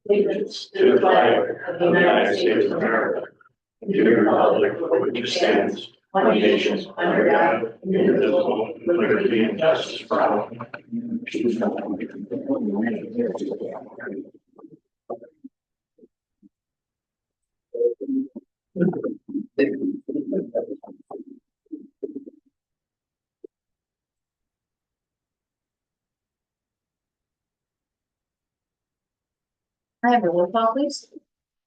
allegiance to the flag of the United States of America, and to the republic for which it stands, one nation, under God, indivisible, with liberty and justice for all. I have a roll call, please.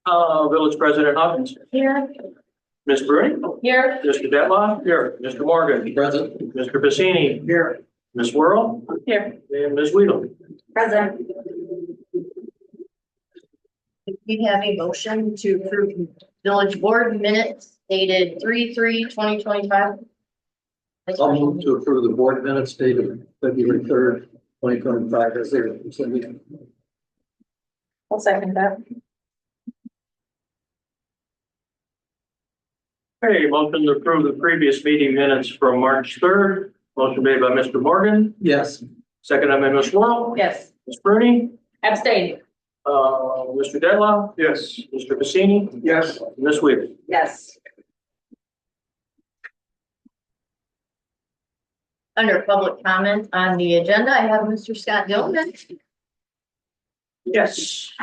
Village President Hawkins, Here. Ms. Bruni, Here. Mr. Detloff, here, Mr. Morgan, Present. Mr. Bassini, here, Ms. Worrell, Here. and Ms. Weedle. Present. We have a motion to approve village board minutes dated 3/3/2025. I'll move to approve the board minutes dated February 3rd, 2025 as they were presented. I'll second that. Okay, motion to approve the previous meeting minutes from March 3rd. Motion made by Mr. Morgan, Yes. seconded by Ms. Worrell, Yes. Ms. Bruni, Abstain. Mr. Detloff. Yes. Mr. Bassini. Yes. Ms. Weedle. Yes. Under public comment on the agenda, I have Mr. Scott Dillon. Yes.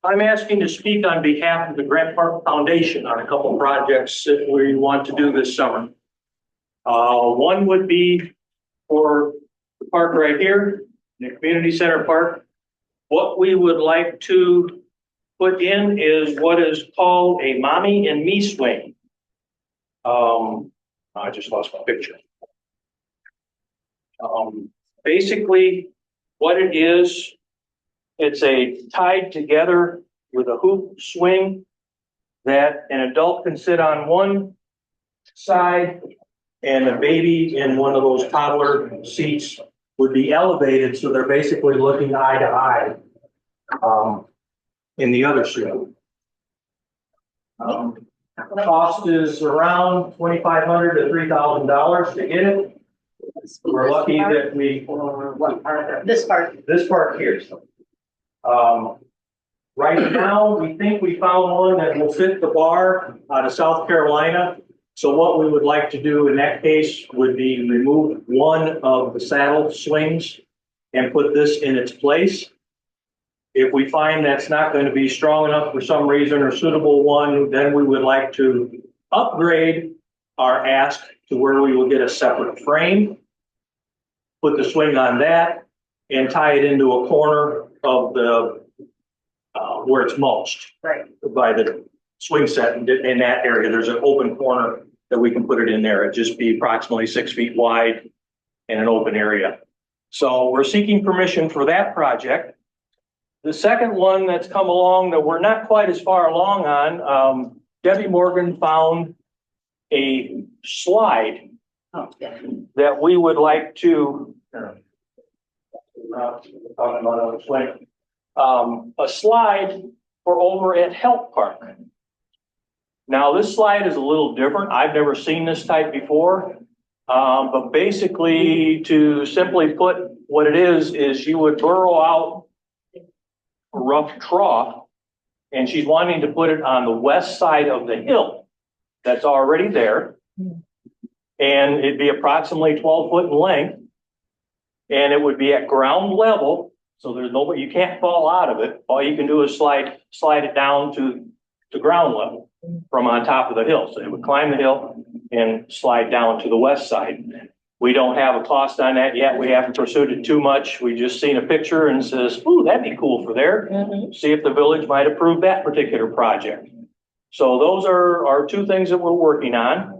I'm asking to speak on behalf of the Grant Park Foundation on a couple of projects that we want to do this summer. One would be for the park right here, the community center park. What we would like to put in is what is called a mommy and me swing. I just lost my picture. Basically, what it is, it's a tied together with a hoop swing that an adult can sit on one side and a baby in one of those toddler seats would be elevated, so they're basically looking eye to eye in the other swing. Cost is around $2,500 to $3,000 to get it. We're lucky that we, What part? This part. this part here. Right now, we think we found one that will fit the bar out of South Carolina. So what we would like to do in that case would be remove one of the saddle swings and put this in its place. If we find that's not going to be strong enough for some reason or suitable one, then we would like to upgrade our ask to where we will get a separate frame, put the swing on that, and tie it into a corner of the where it's mulched. Right. By the swing set in that area. There's an open corner that we can put it in there. It'd just be approximately 6 feet wide and an open area. So we're seeking permission for that project. The second one that's come along that we're not quite as far along on, Debbie Morgan found a slide Oh, yeah. that we would like to, talking about a swing, a slide for over at Health Park. Now, this slide is a little different. I've never seen this type before. But basically, to simply put what it is you would burrow out a rough trough, and she's wanting to put it on the west side of the hill that's already there. And it'd be approximately 12 foot in length. And it would be at ground level. So there's nobody, you can't fall out of it. All you can do is slide it down to ground level from on top of the hill. So it would climb the hill and slide down to the west side. We don't have a cost on that yet. We haven't pursued it too much. We just seen a picture and says, ooh, that'd be cool for there. See if the village might approve that particular project. So those are two things that we're working on.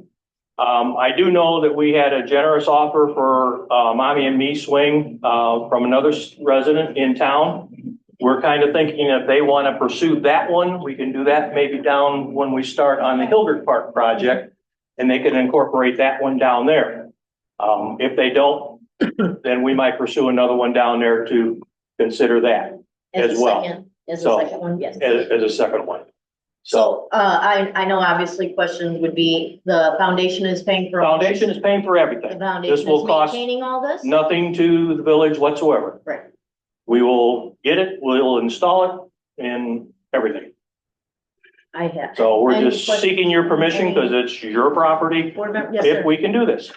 I do know that we had a generous offer for mommy and me swing from another resident in town. We're kind of thinking if they want to pursue that one, we can do that maybe down when we start on the Hildert Park project, and they can incorporate that one down there. If they don't, then we might pursue another one down there to consider that as well. As a So, second one, yes. as a second one. So, I know obviously questions would be, the foundation is paying for. Foundation is paying for The everything. foundation This will is cost maintaining all this? nothing to the village whatsoever. Right. We will get it, we'll install it and everything. I have. So we're Any just questions? seeking your permission because it's your property Board member, yes, if sir. we can do this.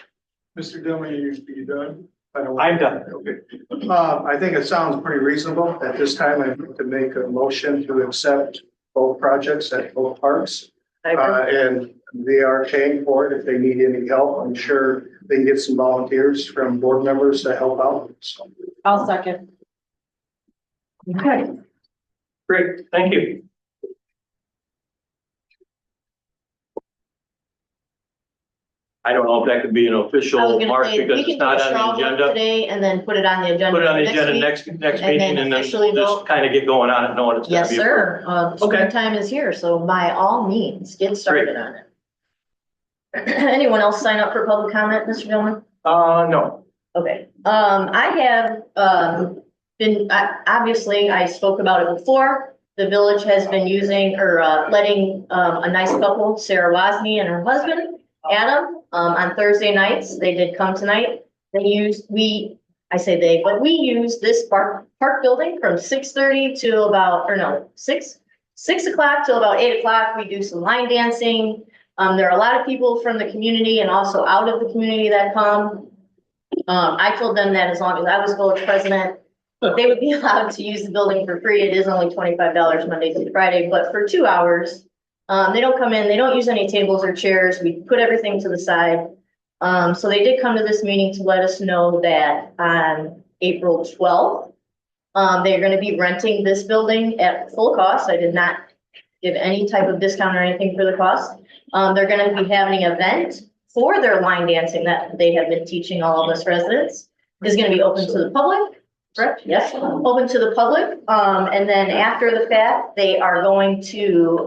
Mr. Dillon, you done? I'm done. Okay. I think it sounds pretty reasonable. At this time, I'd like to make a motion to accept both projects at both parks. I agree. And they are paying for it. If they need any help, I'm sure they can get some volunteers from board members to help out. So, I'll second. Okay. Great, thank you. I don't know if that could be an I was official gonna mark say, because we it's can do not a on straw the vote agenda. today and then put it on the agenda. Put it on the for agenda week. next And then meeting and then officially just vote. kind of get going on it, knowing it's gonna Yes, be. sir. Okay. Springtime is here, so by all means, get started on it. Anyone else sign up for public comment, Mr. Dillon? No. Okay, I have, obviously, I spoke about it before. The village has been using or, letting, a nice couple, Sarah Wozni and her husband, Adam, on Thursday nights. They did come tonight. They used, I say they, but we use this park building from 6:30 to about, or no, 6 o'clock till about 8 o'clock. We do some line dancing. There are a lot of people from the community and also out of the community that come. I told them that as long as I was village president, they would be allowed to use the building for free. It is only $25 Monday through Friday, but for 2 hours, they don't come in, they don't use any tables or chairs. We put everything to the side. So they did come to this meeting to let us know that on April 12th, they're gonna be renting this building at full cost. I did not give any type of discount or anything for the cost. They're gonna be having an event for their line dancing that they have been teaching all of us residents. Is gonna be open to the public, correct? Yes, open to the public. And then after the fact, they are going to,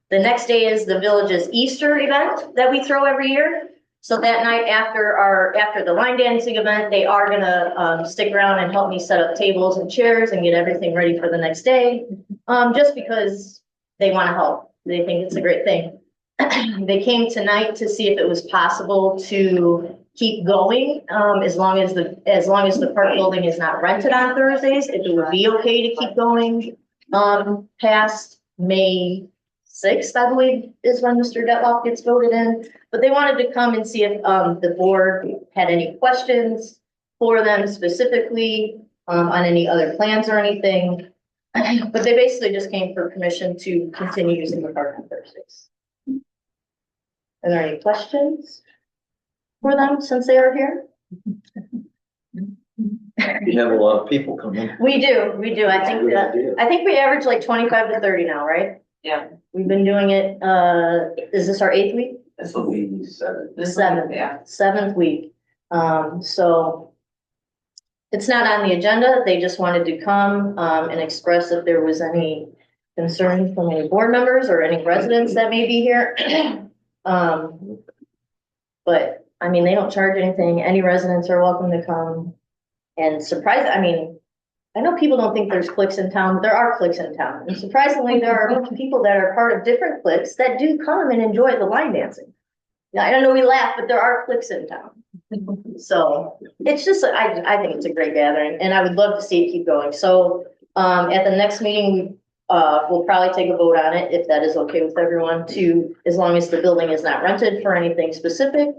the next day is the village's Easter event that we throw every year. So that night after the line dancing event, they are gonna, stick around and help me set up tables and chairs and get everything ready for the next day. Just because they wanna help. They think it's a great thing. They came tonight to see if it was possible to keep going, as long as the park building is not rented on Thursdays, if it would be okay to keep going, past May 6th, I believe, is when Mr. Detloff gets voted in. But they wanted to come and see if, the board had any questions for them specifically, on any other plans or anything. But they basically just came for permission to continue using the park on Thursdays. Are there any questions for them since they are here? You have a lot of people coming. We do. I think Good that, idea. I think we average like 25 to 30 now, right? Yeah. We've been doing it, is this our 8th week? This will be seven. Seventh. Yeah. 7th week. So it's not on the agenda. They just wanted to come, and express if there was any concern from any board members or any residents that may be here. But I mean, they don't charge anything. Any residents are welcome to come and I know people don't think there's cliques in town, but there are cliques in town. And surprisingly, there are a bunch of people that are part of different cliques that do come and enjoy the line dancing. Now, I don't know, we laugh, but there are cliques in town. So it's just, I think it's a great gathering and I would love to see it keep going. So, at the next meeting, we'll probably take a vote on it if that is okay with everyone as long as the building is not rented for anything specific,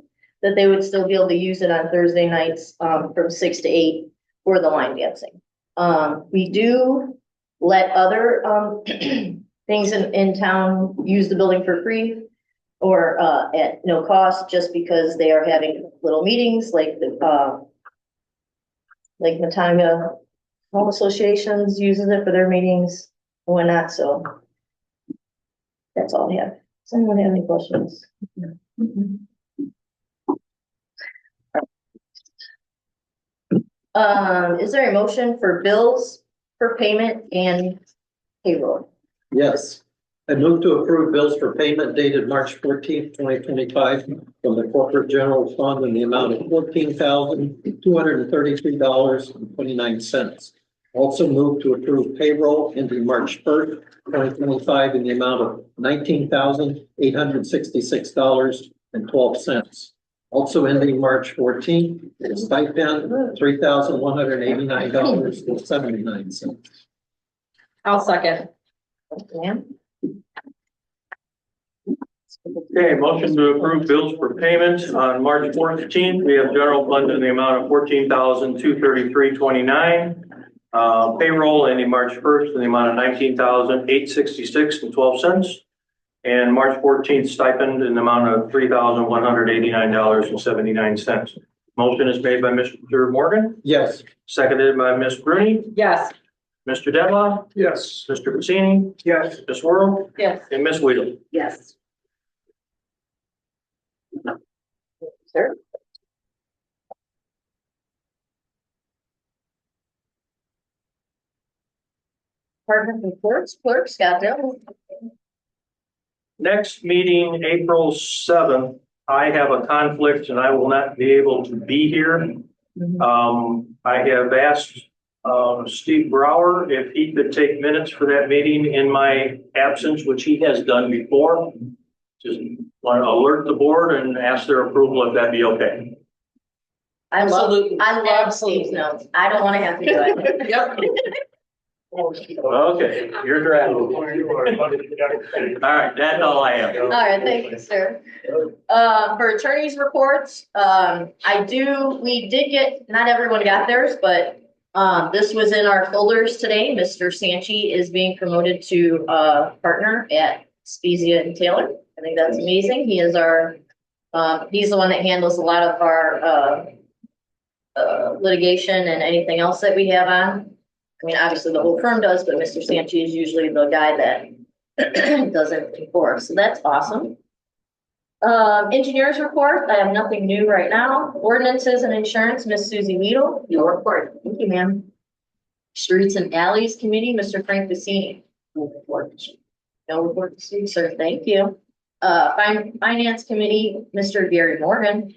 that they would still be able to use it on Thursday nights, from 6 to 8 for the line dancing. We do let other, things in town use the building for free or, at no cost, just because they are having little meetings like like Matanga Home Associations uses it for their meetings and whatnot, so that's all I have. Does anyone have any questions? Is there a motion for bills for payment and payroll? Yes. I move to approve bills for payment dated March 14th, 2025 from the corporate general fund in the amount of $14,233.29. Also move to approve payroll ending March 1st, 2025 in the amount of $19,866.12. Also ending March 14th, stipend $3,189.79. I'll second. Ma'am? Okay, motion to approve bills for payment on March 14th. We have general fund in the amount of $14,233.29. Payroll ending March 1st in the amount of $19,866.12. And March 14th stipend in the amount of $3,189.79. Motion is made by Mr. Morgan, Yes. seconded by Ms. Bruni. Yes. Mr. Dedloff, Yes. Mr. Pacini, Yes. Ms. Whirl, Yes. and Ms. Weedle. Yes. Sir? Department reports, clerk Scott Dale. Next meeting, April 7th, I have a conflict and I will not be able to be here. I have asked Steve Brower if he could take minutes for that meeting in my absence, which he has done before. Just want to alert the board and ask their approval if that'd be okay. I love Absolutely. Steve's notes. I don't want to have to do it. Yep. Okay, you're drafting. All right, that's all I have. All right, thank you, sir. For attorney's reports, we did get, not everyone got theirs, but this was in our folders today. Mr. Sanchi is being promoted to partner at Spezia and Taylor. I think that's amazing. He is he's the one that handles a lot of our litigation and anything else that we have on. I mean, obviously the whole firm does, but Mr. Sanchi is usually the guy that does everything for us. So that's awesome. Engineers report, I have nothing new right now. Ordinances and insurance, Miss Susie Weedle, your report. Thank you, ma'am. Streets and Alleys Committee, Mr. Frank Bassini. No report. No report to see, sir. Thank you. Finance Committee, Mr. Gary Morgan.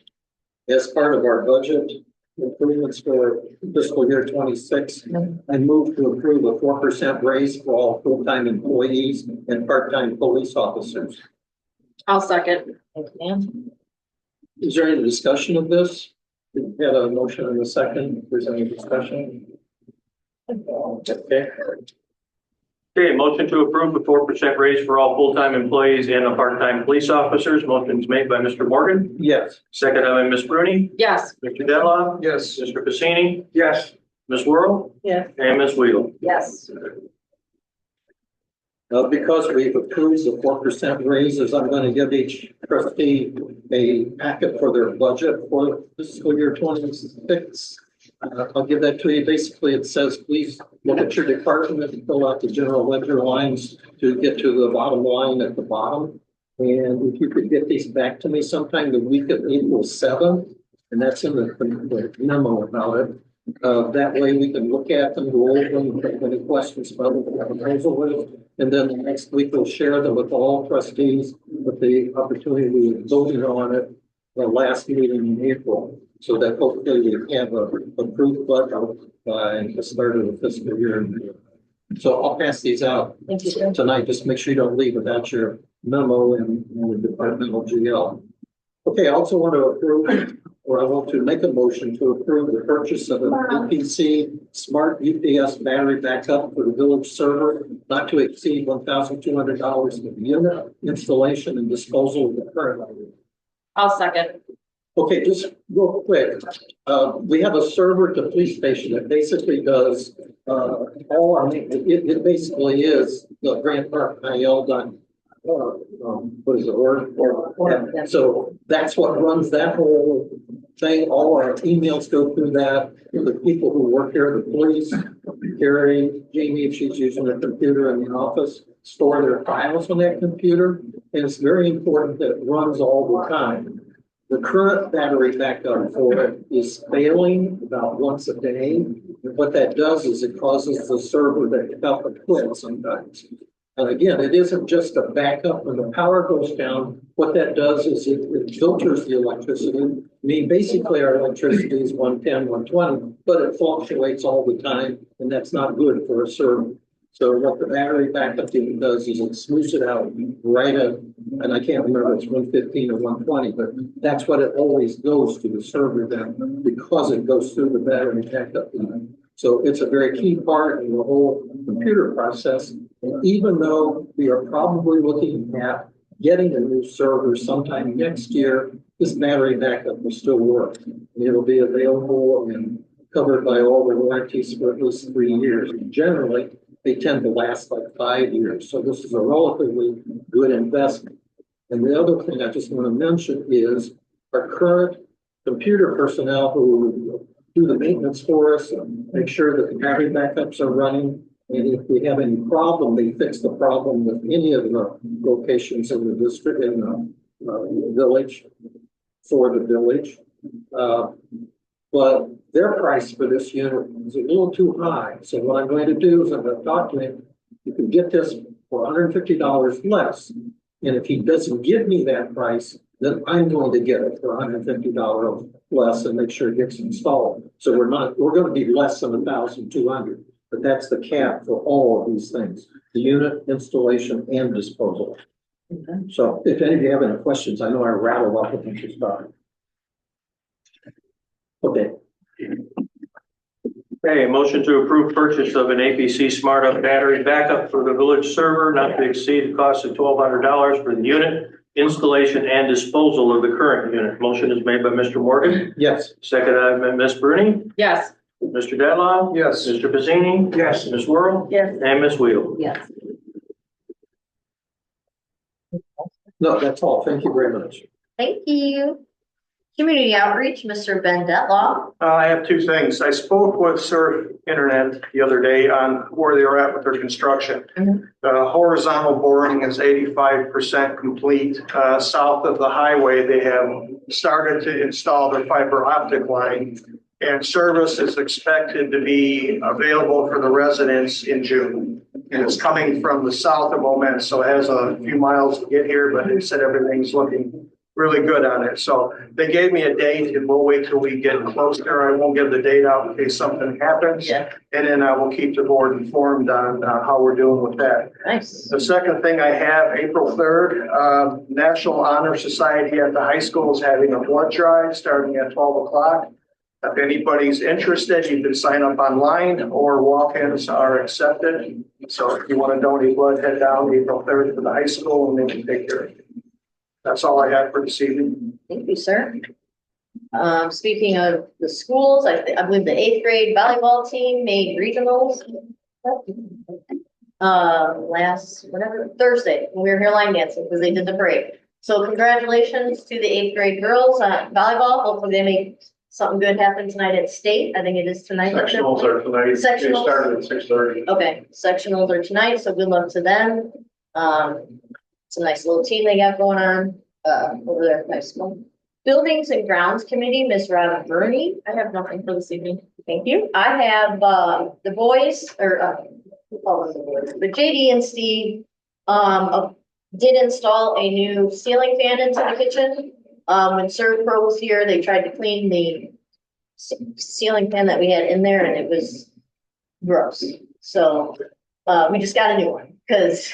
As part of our budget improvements for fiscal year 26, I move to approve a 4% raise for all full-time employees and part-time police officers. I'll second. Thank you, ma'am. Is there any discussion of this? We had a motion in a second. If there's any discussion? Okay. Okay, motion to approve the 4% raise for all full-time employees and the part-time police officers. Motion is made by Mr. Morgan, Yes. seconded by Ms. Bruni. Yes. Mr. Dedloff, Yes. Mr. Pacini, Yes. Ms. Whirl, Yes. and Ms. Weedle. Yes. Because we've approved the 4% raises, I'm going to give each trustee a packet for their budget for fiscal year 26. I'll give that to you. Basically, it says, please look at your department and fill out the general ledger lines to get to the bottom line at the bottom. And if you could get these back to me sometime the week of April 7th, and that's in the memo about it. That way we can look at them, go over them, if have any questions about what the proposal is. And then the next week we'll share them with all trustees with the opportunity of voting on it the last meeting in April. So that hopefully we have a approved budget by the start of the fiscal year. So I'll pass these out Thank you, sir. tonight. Just make sure you don't leave without your memo and the departmental GL. Okay, I also want to approve, or I want to make a motion to approve the purchase of an APC smart UPS battery backup for the village server, not to exceed $1,200 for the unit, installation and disposal of the current item. I'll second. Okay, just real quick. We have a server at the police station that basically does all our, it basically is the Grant Park IL done. What is it, or so that's what runs that whole thing. All our emails go through that. The people who work here, the police, Carrie, Jamie, if she's using a computer in the office, store their files on that computer. And it's very important that it runs all the time. The current battery backup for it is failing about once a day. And what that does is it causes the server to quit sometimes. And again, it isn't just a backup when the power goes down. What that does is it filters the electricity. I mean, basically our electricity is 110, 120, but it fluctuates all the time, and that's not good for a server. So what the battery backup unit does is it smooths it out right at, and I can't remember if it's 115 or 120, but that's what it always goes to the server then, because it goes through the battery backup unit. So it's a very key part in the whole computer process. And even though we are probably looking at getting a new server sometime next year, this battery backup will still work. It'll be available and covered by all the warranties for at least 3 years. Generally, they tend to last like 5 years. So this is a relatively good investment. And the other thing I just want to mention is our current computer personnel who do the maintenance for us, make sure that the battery backups are running. And if we have any problem, they fix the problem with any of the locations in the district, in the village, for the village. But their price for this unit is a little too high. So what I'm going to do is I'm going to talk to him. You can get this for $150 less. And if he doesn't give me that price, then I'm going to get it for $150 less and make sure it gets installed. So we're going to be less than $1,200, but that's the cap for all of these things, the unit, installation, and disposal. Okay. So if any of you have any questions, I know I rattled off a bunch of stuff. Okay. Okay, motion to approve purchase of an APC Smart Up battery backup for the village server, not to exceed the cost of $1,200 for the unit, installation and disposal of the current unit. Motion is made by Mr. Morgan, Yes. seconded by Ms. Bruni, Yes. Mr. Dadlaw, Yes. Mr. Pizzini, Yes. Ms. Whirl, Yes. and Ms. Wheel. Yes. No, that's all. Thank you very much. Thank you. Community outreach, Mr. Ben Detlaw. I have two things. I spoke with Surf Internet the other day on where they were at with their construction. Mhm. The horizontal boring is 85% complete. South of the highway, they have started to install their fiber optic line. And service is expected to be available for the residents in June. And it's coming from the south of Moment, so it has a few miles to get here, but they said everything's looking really good on it. So they gave me a date and we'll wait till we get closer. I won't give the date out in case something happens. Yeah. And then I will keep the board informed on how we're doing with that. Nice. The second thing I have, April 3rd, National Honor Society at the high school is having a blood drive starting at 12 o'clock. If anybody's interested, you can sign up online or walk-ins are accepted. So if you want to donate blood, head down April 3rd to the high school and they can take care of it. That's all I have for this evening. Thank you, sir. Speaking of the schools, I believe the 8th grade volleyball team made regionals. Thursday, when we were here line dancing because they did the parade. So congratulations to the 8th grade girls on volleyball. Hopefully they make something good happen tonight at state. I think it is tonight. Sectionals are tonight. Sectionals? They started at 6:30. Okay, sectionals are tonight, so good luck to them. It's a nice little team they got going on, over there at high school. Buildings and Grounds Committee, Ms. Robin Burney. I have nothing for this evening. Thank you. I have, the boys, or, who call them the boys? But JD and Steve, did install a new ceiling fan into the kitchen. When ServPro was here, they tried to clean the ceiling fan that we had in there and it was gross. So, we just got a new one because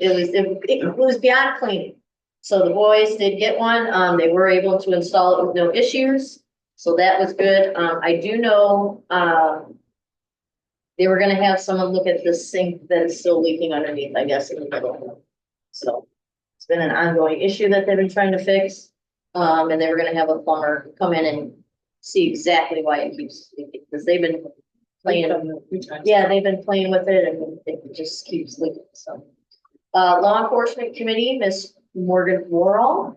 it was beyond cleaning. So the boys did get one. They were able to install it with no issues. So that was good. I do know, they were gonna have someone look at the sink that is still leaking underneath, I guess, in the middle. So it's been an ongoing issue that they've been trying to fix. And they were gonna have a plumber come in and see exactly why it keeps leaking, because they've been playing. Yeah, they've been playing with it and it just keeps leaking, so. Law Enforcement Committee, Ms. Morgan Worrell.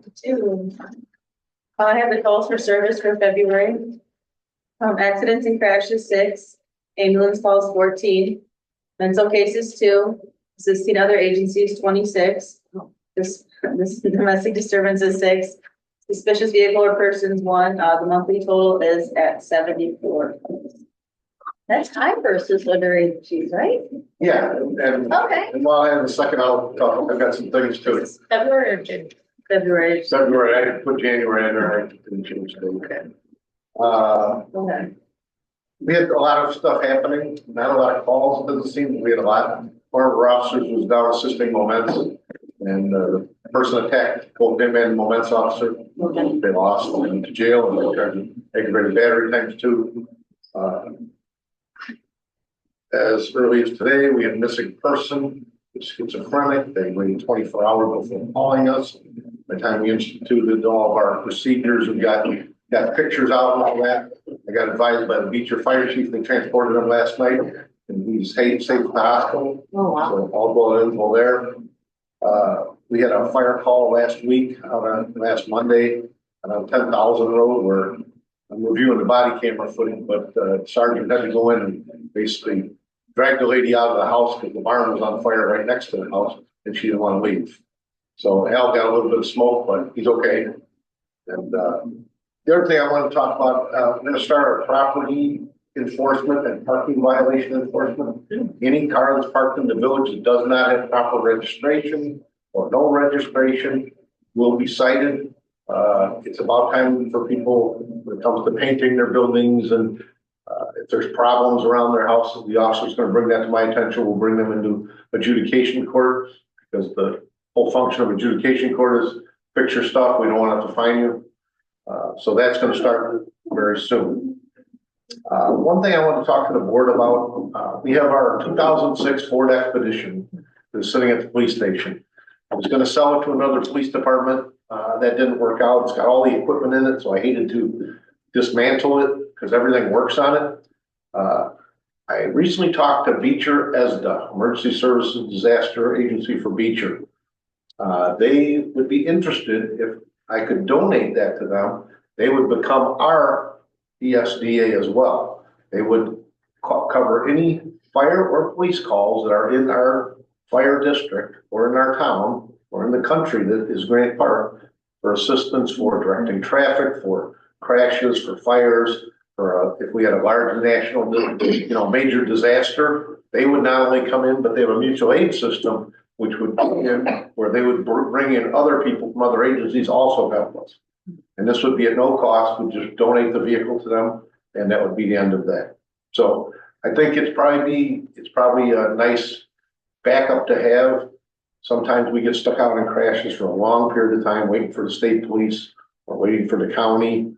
I have the calls for service for February. Accidents and crashes 6, ambulance calls 14, mental cases 2, assisting other agencies 26. This domestic disturbances 6, suspicious vehicle or persons 1. The monthly total is at 74. That's high versus other agencies, right? Yeah, and Okay. while I have a second, I've got some things too. February or June? February. February, I put January in there, I didn't change the. Okay. Okay. We had a lot of stuff happening, not a lot of calls, it doesn't seem, we had a lot. One of our officers was down assisting Moments, and the person attacked both him and Moments officer. They lost, went into jail, and they charged aggravated battery ×2. As early as today, we had a missing person, schizophrenic. They waited 24 hours before calling us. By the time we instituted all of our procedures, we got pictures out and all that. I got advised by the Beecher Fire Chief, they transported him last night, and he's safe at the hospital. Oh, wow. So all going in, there. We had a fire call last week, last Monday, on 10,000 Road, where I'm reviewing the body camera footage, but Sergeant had to go in and basically drag the lady out of the house because the barn was on fire right next to the house, and she didn't want to leave. So Al got a little bit of smoke, but he's okay. And the other thing I want to talk about, I'm going to start our property enforcement and parking violation enforcement. Any car that's parked in the village that does not have proper registration or no registration will be cited. It's about time for people, when it comes to painting their buildings, and if there's problems around their houses, the officer's going to bring that to my attention. We'll bring them into adjudication court, because the whole function of adjudication court is fix your stuff. We don't want to have to fine you. So that's going to start very soon. One thing I want to talk to the board about, we have our 2006 Ford Expedition that's sitting at the police station. I was going to sell it to another police department. That didn't work out. It's got all the equipment in it, so I hated to dismantle it because everything works on it. I recently talked to Beecher ESDA, Emergency Services Disaster Agency for Beecher. They would be interested if I could donate that to them. They would become our ESDA as well. They would cover any fire or police calls that are in our fire district or in our town or in the country that is Grant Park, for assistance for directing traffic, for crashes, for fires, for if we had a large national, major disaster. They would not only come in, but they have a mutual aid system which would come in where they would bring in other people from other agencies also help us. And this would be at no cost. We'd just donate the vehicle to them, and that would be the end of that. So I think it's probably a nice backup to have. Sometimes we get stuck out in crashes for a long period of time, waiting for the state police or waiting for the county.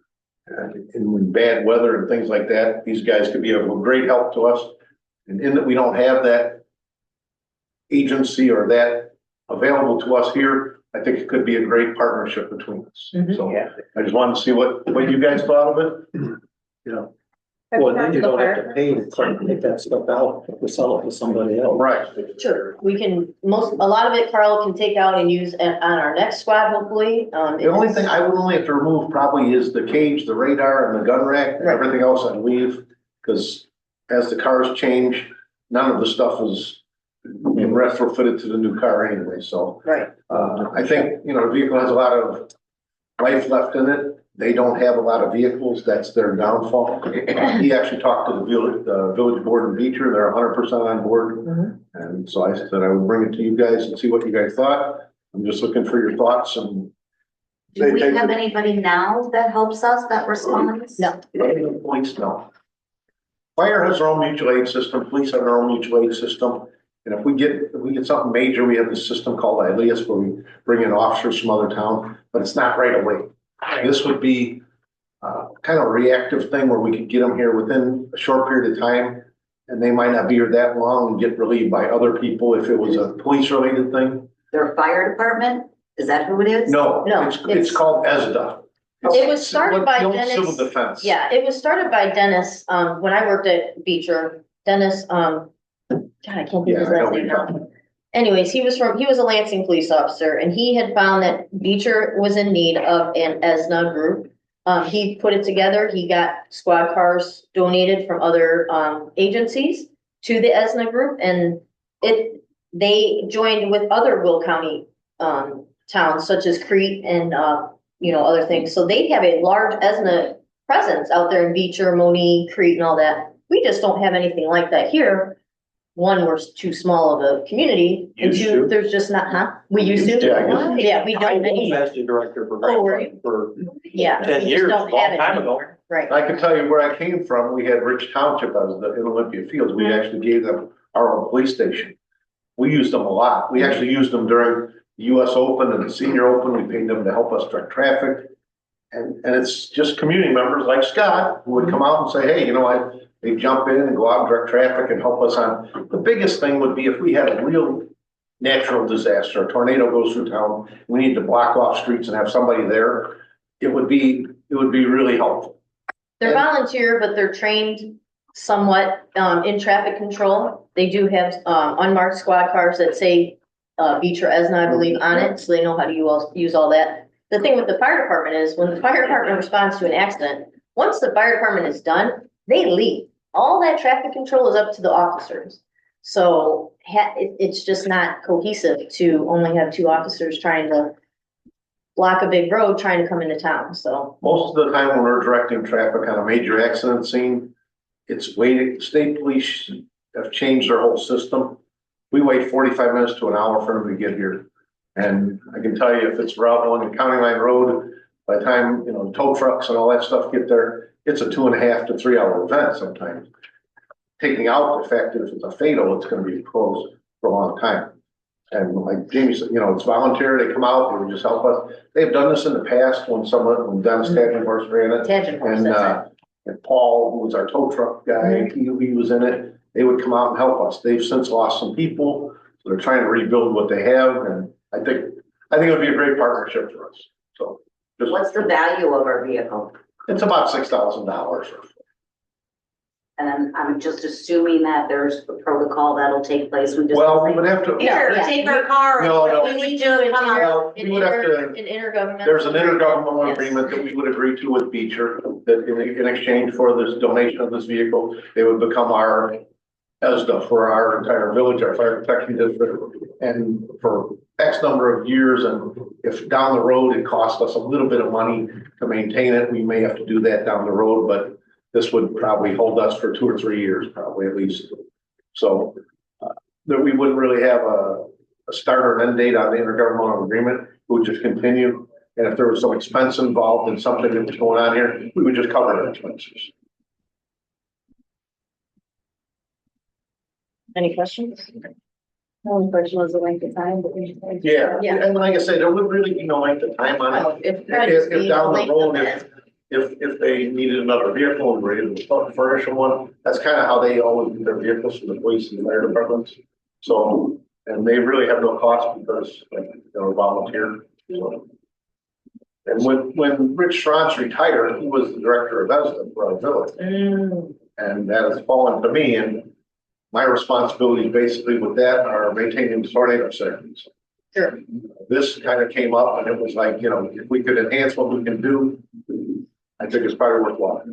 And in bad weather and things like that, these guys could be of great help to us. And in that we don't have that agency or that available to us here, I think it could be a great partnership between us. So I just wanted to see what you guys thought of it. Well, then you don't have to pay to take that stuff out to sell it to somebody else. Right. Sure, we can, a lot of it Carl can take out and use on our next squad, hopefully. The only thing I would only have to remove probably is the cage, the radar, and the gun rack. And everything else I'd leave, because as the cars change, none of the stuff is being retrofitted to the new car anyway. So Right. I think, the vehicle has a lot of life left in it. They don't have a lot of vehicles. That's their downfall. He actually talked to the village board in Beecher. They're 100% on board. And so I said I would bring it to you guys and see what you guys thought. I'm just looking for your thoughts. And Do we have anybody now that helps us, that responds? No. Police, no. Fire has their own mutual aid system. Police have their own mutual aid system. And if we get something major, we have this system called Alias where we bring in officers from other towns, but it's not right away. This would be kind of a reactive thing where we could get them here within a short period of time, and they might not be here that long and get relieved by other people if it was a police related thing. Their fire department? Is that who it is? No, No, it's called ESDA. It was started by The old Dennis. Civil Defense. Yeah, it was started by Dennis, when I worked at Beecher. Dennis, God, I can't think of his Yeah, I know last what name you're talking now. Anyways, he was a Lansing police officer, and he had found that Beecher was in need of an ESNA group. He put it together. He got squad cars donated from other agencies to the ESNA group, and they joined with other Will County towns such as Crete and other things. So they have a large ESNA presence out there in Beecher, Monique, Crete, and all that. We just don't have anything like that here. one, we're too small of a community, and Used two, to. there's just not, huh? We used to? Yeah, I guess. Yeah, we I don't was anymore. master director for Oh, were Grant Park for Yeah. 10 we just years, don't a long have it time ago. anymore. Right. I can tell you where I came from. We had Rich Township as in Olympia Fields. We actually gave them our own police station. We used them a lot. We actually used them during the US Open and the Senior Open. We paid them to help us direct traffic. And it's just community members like Scott who would come out and say, hey, you know, they jump in and go out and direct traffic and help us on. The biggest thing would be if we had a real natural disaster, a tornado goes through town, we need to block off streets and have somebody there. It would be really helpful. They're volunteer, but they're trained somewhat, in traffic control. They do have, unmarked squad cars that say, Beach or Esna, I believe, on it, so they know how to use all that. The thing with the fire department is when the fire department responds to an accident, once the fire department is done, they leave. All that traffic control is up to the officers. So it's just not cohesive to only have two officers trying to block a big road, trying to come into town, so. Most of the time when we're directing traffic on a major accident scene, it's waiting, state police have changed their whole system. We wait 45 minutes to an hour for them to get here. And I can tell you if it's Route 1 and County Line Road, by the time, you know, tow trucks and all that stuff get there, it's a 2.5 to 3 hour event sometimes. Taking out the fact that if it's a fatal, it's gonna be closed for a long time. And like Jamie said, you know, it's volunteer, they come out, they would just help us. They've done this in the past when when Dennis Tadgenhorst ran it. Tangent horse, And, that's and Paul, who was our tow truck guy, he was in it. They would come out and help us. They've since lost some people, so they're trying to rebuild what they have, and I think it would be a great partnership for us. So just, What's the value of our vehicle? it's about $6,000. And I'm just assuming that there's a protocol that'll take place. We just. Well, we would have to, Yeah. Here, take our car. No, no. We would just come out. well, we would have to, An intergovernmental. there's an intergovernmental Yes. agreement that we would agree to with Beecher, that in exchange for this donation of this vehicle, they would become our ESDA for our entire village, our fire protection district, and for X number of years, and if down the road it costs us a little bit of money to maintain it, we may have to do that down the road, but this would probably hold us for 2 or 3 years, probably at least. So that we wouldn't really have a start or an end date on the intergovernmental agreement. It would just continue. And if there was some expense involved in something that was going on here, we would just cover the expenses. Any questions? Only question was the length of time, but we. Yeah, Yeah. and like I said, there would really be no length of time on it. Oh, if If down the length of road, that. if they needed another vehicle and were able to furnish them one, that's kind of how they always do their vehicles for the police and fire departments. So, and they really have no cost because they're volunteer. So. And when Rich Schranz retired, he was the director of ESDA for our village. And that has fallen to me, and my responsibilities basically with that are maintaining the tornado sirens. Sure. This kind of came up and it was like, you know, if we could enhance what we can do, I think it's probably worthwhile.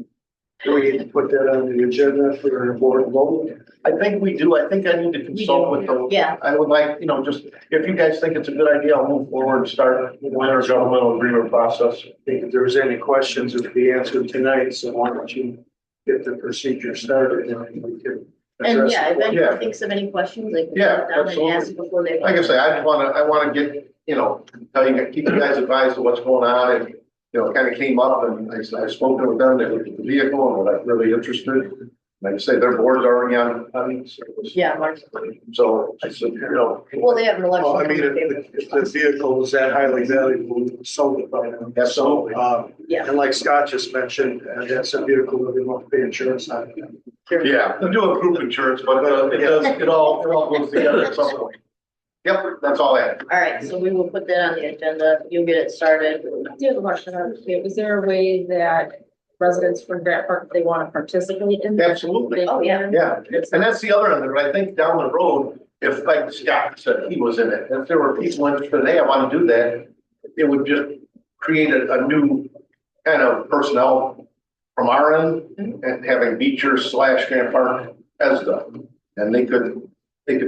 Do we need to put that on the agenda for a board vote? I think we do. I think I need to consult with the. Yeah. I would like, you know, just, if you guys think it's a good idea, I'll move forward and start the intergovernmental agreement process. I think if there's any questions, it'll be answered tonight, so why don't you get the procedure started and we can And address yeah, if it. anyone Yeah. thinks of any questions, they can Yeah, put it down and absolutely. ask before they. Like I say, I want to get, you know, keep you guys advised of what's going on, and, you know, it kind of came up and I spoke to them, they looked at the vehicle and were like really interested. Like I say, their board's already on service. Yeah, Mark. So I said, you know. Well, they have an election. Well, I mean, if the vehicle is that highly valuable, we sold it by them. Absolutely. So, Yeah. and like Scott just mentioned, that's a vehicle that we want to pay insurance on. Yeah, they do a group insurance, but it all goes together at some point. Yep, that's all I have. All right, so we will put that on the agenda. You'll get it started. Do you have a question on it? Is there a way that residents from Grant Park, if they want to participate in that? Absolutely. Oh, yeah. Yeah, and that's the other end of it. I think down the road, if like Scott said, he was in it, if there were people interested, hey, I want to do that, it would just create a new kind of personnel from our end, and having Beecher / Grant Park ESDA. And they could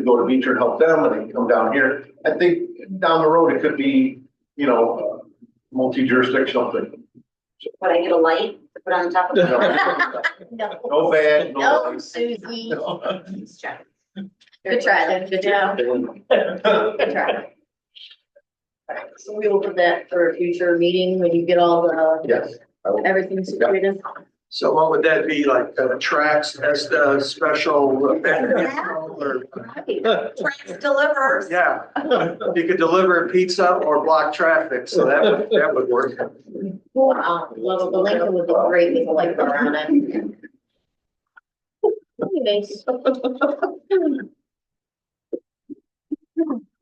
go to Beecher and help them, and they can come down here. I think down the road, it could be, you know, multi-jurisdictional thing. Would I get a light to put on top of the? No. No bad, No, no. Susie. No. Just checking. Good try then, good job. Good try. Alright, so we will put that for a future meeting when you get all the, Yes. I will. everything situated. So what would that be, like, tracks as the special, or, Trax delivers. yeah. You could deliver pizza or block traffic, so that would work. Wow, well, the Lincoln would look great with the light bar on it. Anyways.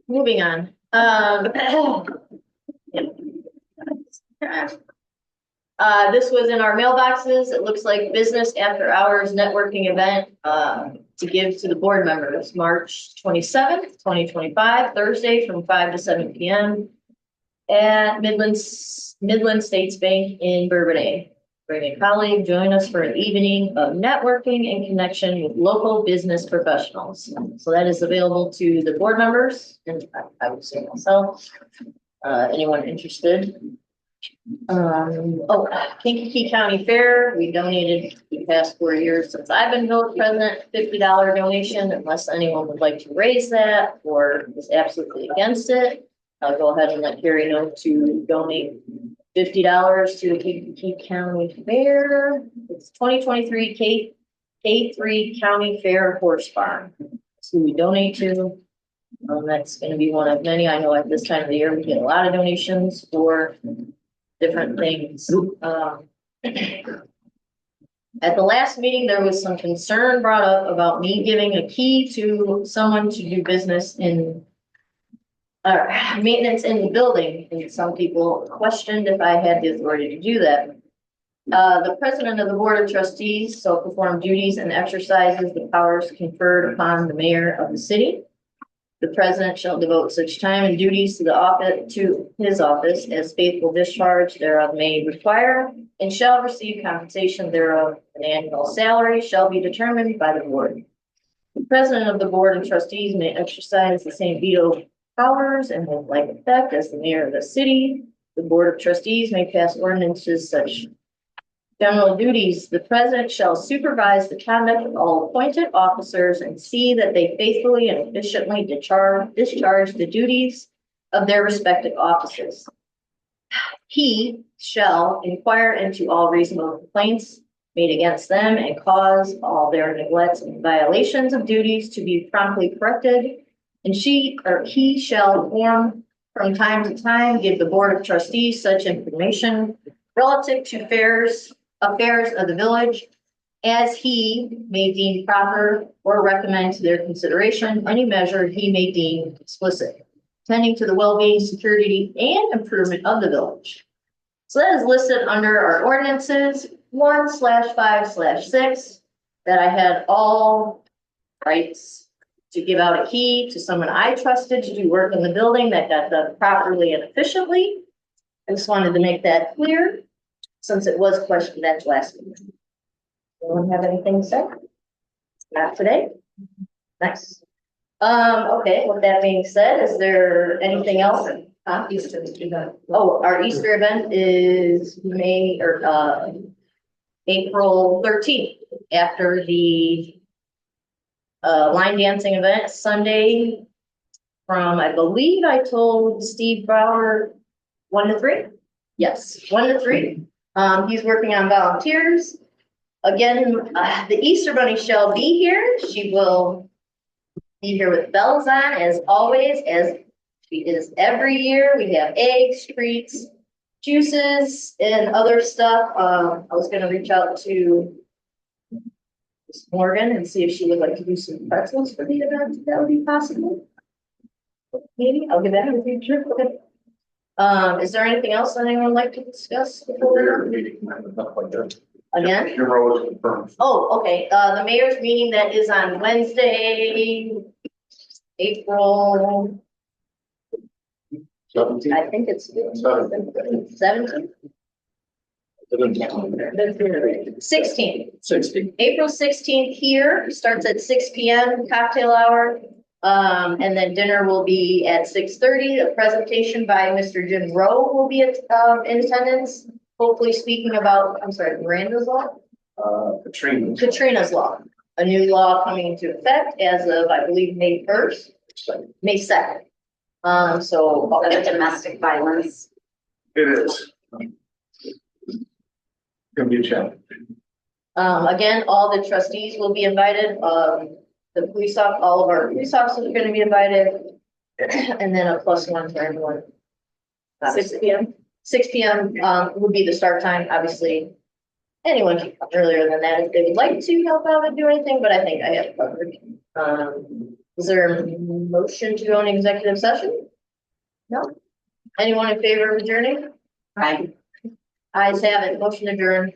Moving on, this was in our mailboxes. It looks like business after hours networking event, to give to the board members, March 27th, 2025, Thursday from 5 to 7 p.m. at Midland States Bank in Bourbonnais. Bring a colleague, join us for an evening of networking and connection with local business professionals. So that is available to the board members and I would say myself, anyone interested. Kankakee County Fair, we donated the past 4 years since I've been village president, $50 donation, unless anyone would like to raise that or is absolutely against it. I'll go ahead and let Gary know to donate $50 to the Kankakee County Fair. It's 2023 K3 County Fair Horse Farm. So we donate to. That's going to be one of many. I know at this time of the year we get a lot of donations for different things. At the last meeting, there was some concern brought up about me giving a key to someone to do business in maintenance in the building, and some people questioned if I had the authority to do that. The president of the board of trustees shall perform duties and exercises the powers conferred upon the mayor of the city. The president shall devote such time and duties to his office as faithful discharge thereof may require, and shall receive compensation thereof. An annual salary shall be determined by the board. The president of the board of trustees may exercise the same veto powers and with like effect as the mayor of the city. The board of trustees may pass ordinances such general duties. The president shall supervise the conduct of all appointed officers and see that they faithfully and efficiently discharge the duties of their respective offices. He shall inquire into all reasonable complaints made against them and cause all their neglects and violations of duties to be promptly corrected. And he shall from time to time give the board of trustees such information relative to affairs of the village as he may deem proper or recommend to their consideration any measure he may deem explicit, tending to the well-being, security, and improvement of the village. So that is listed under our ordinances 1/5/6 that I had all rights to give out a key to someone I trusted to do work in the building that got done properly and efficiently. I just wanted to make that clear since it was questioned at last meeting. Anyone have anything to say? Not today? Nice. Okay, with that being said, is there anything else? Easter event. Oh, our Easter event is April 13th after the line dancing event Sunday from, I believe I told Steve Brower 1 to 3. Yes, 1 to 3. He's working on volunteers. Again, the Easter Bunny shall be here. She will be here with bells on, as always, as she is every year. We have eggs, treats, juices, and other stuff. I was going to reach out to Ms. Morgan and see if she would like to do some pretzels for the event. If that would be possible. Maybe I'll give that a future. Okay. Is there anything else that anyone would like to discuss before Mayor meeting, nothing like that. again? Your role is confirmed. Oh, okay, the mayor's meeting that is on Wednesday, April, I think it's 17th. 16th. 60. April 16th here, starts at 6 p.m. cocktail hour. And then dinner will be at 6:30. A presentation by Mr. Jim Rowe will be in attendance, hopefully speaking about, I'm sorry, Miranda's Law? Katrina. Katrina's Law. a new law coming into effect as of, I believe, May 1st, May 2nd. So. The domestic violence. It is. Gonna be a challenge. Again, all the trustees will be invited, the police all of our police officers are gonna be invited. And then a +1 for everyone. 6 P.M. 6 P.M. Would be the start time, obviously. Anyone can come earlier than that if they would like to help out and do anything, but I think I have covered. Is there a motion to go in executive session? No? Anyone in favor of adjourning? Right. Ayes have it, motion adjourned.